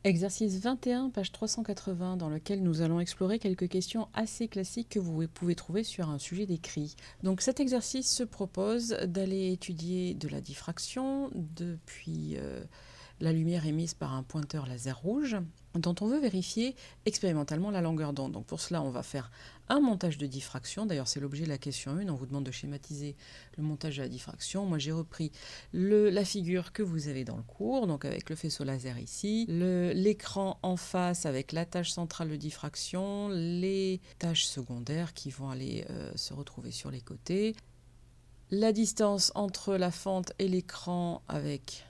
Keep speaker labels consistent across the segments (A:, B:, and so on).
A: Exercice 21, page 380, dans lequel nous allons explorer quelques questions assez classiques que vous pouvez trouver sur un sujet d'écrit. Donc cet exercice se propose d'aller étudier de la diffraction depuis la lumière émise par un pointeur laser rouge dont on veut vérifier expérimentalement la longueur d'onde. Donc pour cela, on va faire un montage de diffraction. D'ailleurs, c'est l'objet de la question 1. On vous demande de schématiser le montage de la diffraction. Moi, j'ai repris la figure que vous avez dans le cours, donc avec le faisceau laser ici, l'écran en face avec la tâche centrale de diffraction, les tâches secondaires qui vont aller se retrouver sur les côtés, la distance entre la fente et l'écran avec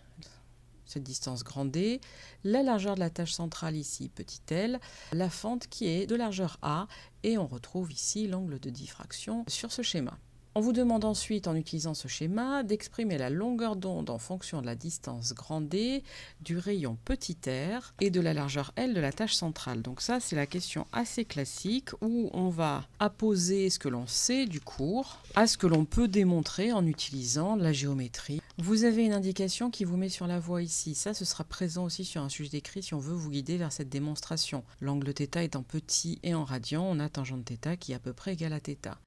A: cette distance grand D, la largeur de la tâche centrale ici, petit l, la fente qui est de largeur A, et on retrouve ici l'angle de diffraction sur ce schéma. On vous demande ensuite, en utilisant ce schéma, d'exprimer la longueur d'onde en fonction de la distance grand D, du rayon petit r et de la largeur L de la tâche centrale. Donc ça, c'est la question assez classique où on va apposer ce que l'on sait du cours à ce que l'on peut démontrer en utilisant la géométrie. Vous avez une indication qui vous met sur la voie ici. Ça, ce sera présent aussi sur un sujet d'écrit si on veut vous guider vers cette démonstration. L'angle θ étant petit et en radian, on a tangente θ qui est à peu près égale à θ.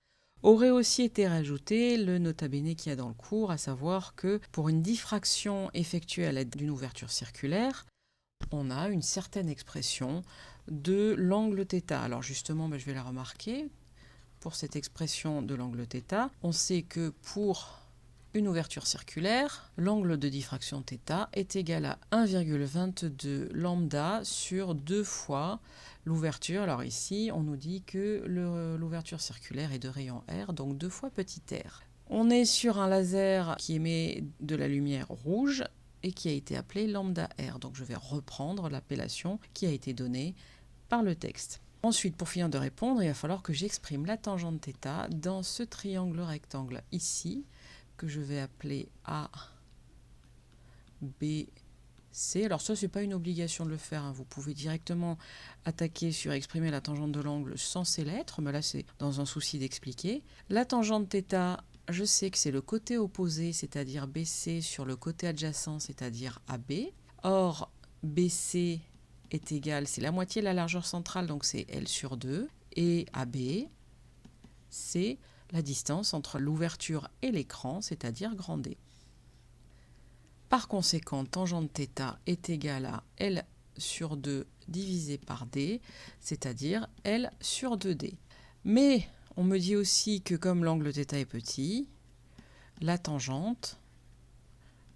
A: Aurait aussi été rajouté le nota bene qu'il y a dans le cours, à savoir que pour une diffraction effectuée à l'aide d'une ouverture circulaire, on a une certaine expression de l'angle θ. Alors justement, je vais la remarquer. Pour cette expression de l'angle θ, on sait que pour une ouverture circulaire, l'angle de diffraction θ est égal à 1,22 lambda sur 2 fois l'ouverture. Alors ici, on nous dit que l'ouverture circulaire est de rayon R, donc 2 fois petit r. On est sur un laser qui émet de la lumière rouge et qui a été appelé lambda R. Donc je vais reprendre l'appellation qui a été donnée par le texte. Ensuite, pour finir de répondre, il va falloir que j'exprime la tangente θ dans ce triangle rectangle ici, que je vais appeler A, B, C. Alors ça, c'est pas une obligation de le faire, hein. Vous pouvez directement attaquer sur exprimer la tangente de l'angle sans ces lettres, mais là, c'est dans un souci d'expliquer. La tangente θ, je sais que c'est le côté opposé, c'est-à-dire BC, sur le côté adjacent, c'est-à-dire AB. Or, BC est égal, c'est la moitié de la largeur centrale, donc c'est L sur 2, et AB, c'est la distance entre l'ouverture et l'écran, c'est-à-dire grand D. Par conséquent, tangente θ est égale à L sur 2 divisé par D, c'est-à-dire L sur 2D. Mais on me dit aussi que comme l'angle θ est petit, la tangente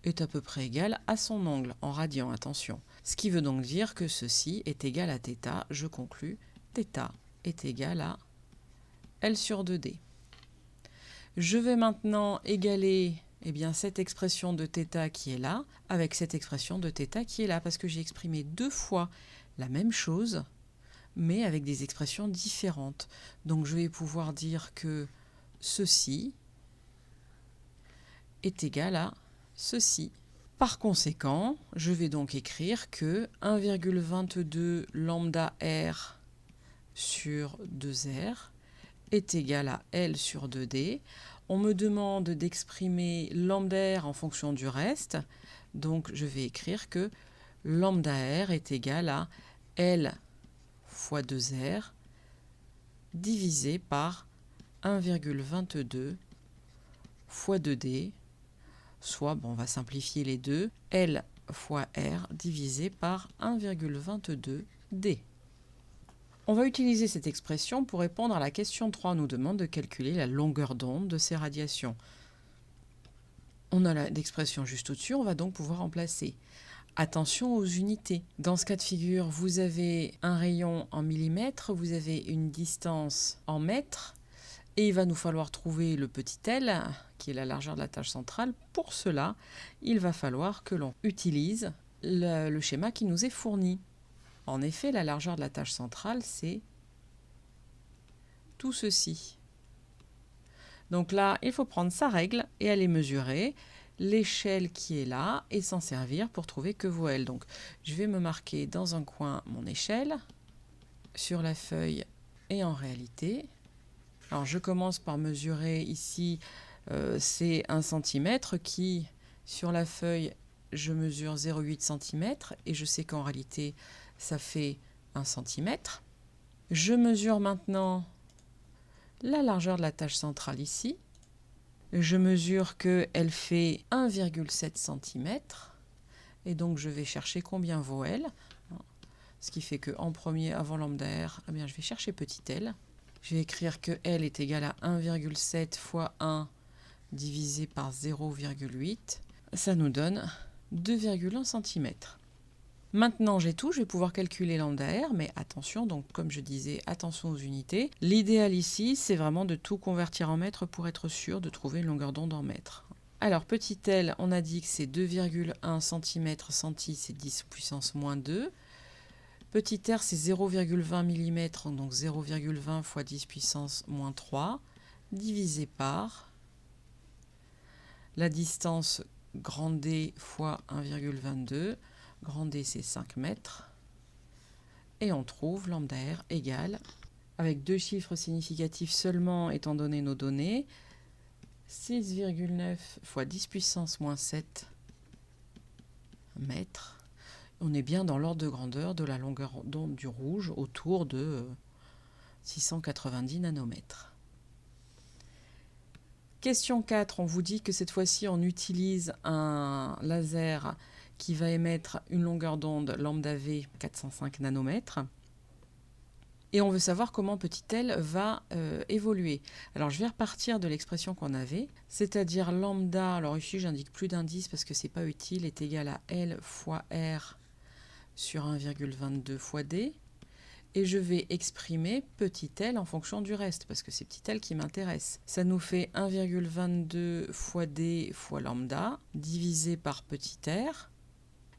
A: est à peu près égale à son angle, en radian, attention. Ce qui veut donc dire que ceci est égal à θ, je conclus, θ est égal à L sur 2D. Je vais maintenant égaler cette expression de θ qui est là avec cette expression de θ qui est là, parce que j'ai exprimé 2 fois la même chose, mais avec des expressions différentes. Donc je vais pouvoir dire que ceci est égal à ceci. Par conséquent, je vais donc écrire que 1,22 lambda r sur 2r est égal à L sur 2D. On me demande d'exprimer lambda r en fonction du reste, donc je vais écrire que lambda r est égal à L fois 2r divisé par 1,22 fois 2D, soit, on va simplifier les deux, L fois R divisé par 1,22D. On va utiliser cette expression pour répondre à la question 3. On nous demande de calculer la longueur d'onde de ces radiations. On a l'expression juste au-dessus, on va donc pouvoir remplacer. Attention aux unités. Dans ce cas de figure, vous avez un rayon en millimètres, vous avez une distance en mètres, et il va nous falloir trouver le petit l, qui est la largeur de la tâche centrale. Pour cela, il va falloir que l'on utilise le schéma qui nous est fourni. En effet, la largeur de la tâche centrale, c'est tout ceci. Donc là, il faut prendre sa règle et aller mesurer l'échelle qui est là et s'en servir pour trouver que vaut L. Donc, je vais me marquer dans un coin mon échelle, sur la feuille et en réalité. Alors, je commence par mesurer ici, c'est 1 cm qui, sur la feuille, je mesure 0,8 cm et je sais qu'en réalité, ça fait 1 cm. Je mesure maintenant la largeur de la tâche centrale ici. Je mesure qu'elle fait 1,7 cm. Et donc, je vais chercher combien vaut L. Ce qui fait qu'en premier, avant lambda R, eh bien, je vais chercher petit l. Je vais écrire que L est égal à 1,7 fois 1 divisé par 0,8. Ça nous donne 2,1 cm. Maintenant, j'ai tout, je vais pouvoir calculer lambda R, mais attention, donc comme je disais, attention aux unités. L'idéal ici, c'est vraiment de tout convertir en mètres pour être sûr de trouver une longueur d'onde en mètres. Alors, petit l, on a dit que c'est 2,1 cm, centi, c'est 10 puissance moins 2. Petit r, c'est 0,20 mm, donc 0,20 fois 10 puissance moins 3, divisé par la distance grand D fois 1,22. Grand D, c'est 5 mètres. Et on trouve lambda R égale, avec deux chiffres significatifs seulement étant donné nos données, 6,9 fois 10 puissance moins 7 mètres. On est bien dans l'ordre de grandeur de la longueur d'onde du rouge, autour de 690 nanomètres. Question 4, on vous dit que cette fois-ci, on utilise un laser qui va émettre une longueur d'onde lambda V 405 nanomètres. Et on veut savoir comment petit l va évoluer. Alors, je vais repartir de l'expression qu'on avait, c'est-à-dire lambda, alors ici, j'indique plus d'indice parce que ce n'est pas utile, est égal à L fois R sur 1,22 fois D. Et je vais exprimer petit l en fonction du reste, parce que c'est petit l qui m'intéresse. Ça nous fait 1,22 fois D fois lambda, divisé par petit r.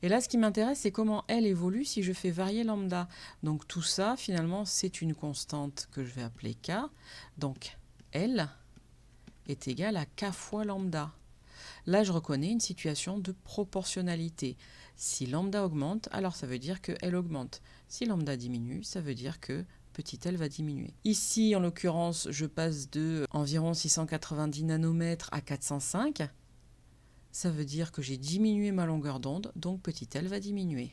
A: Et là, ce qui m'intéresse, c'est comment L évolue si je fais varier lambda. Donc tout ça, finalement, c'est une constante que je vais appeler K. Donc L est égal à K fois lambda. Là, je reconnais une situation de proportionnalité. Si lambda augmente, alors ça veut dire que L augmente. Si lambda diminue, ça veut dire que petit l va diminuer. Ici, en l'occurrence, je passe de environ 690 nanomètres à 405. Ça veut dire que j'ai diminué ma longueur d'onde, donc petit l va diminuer.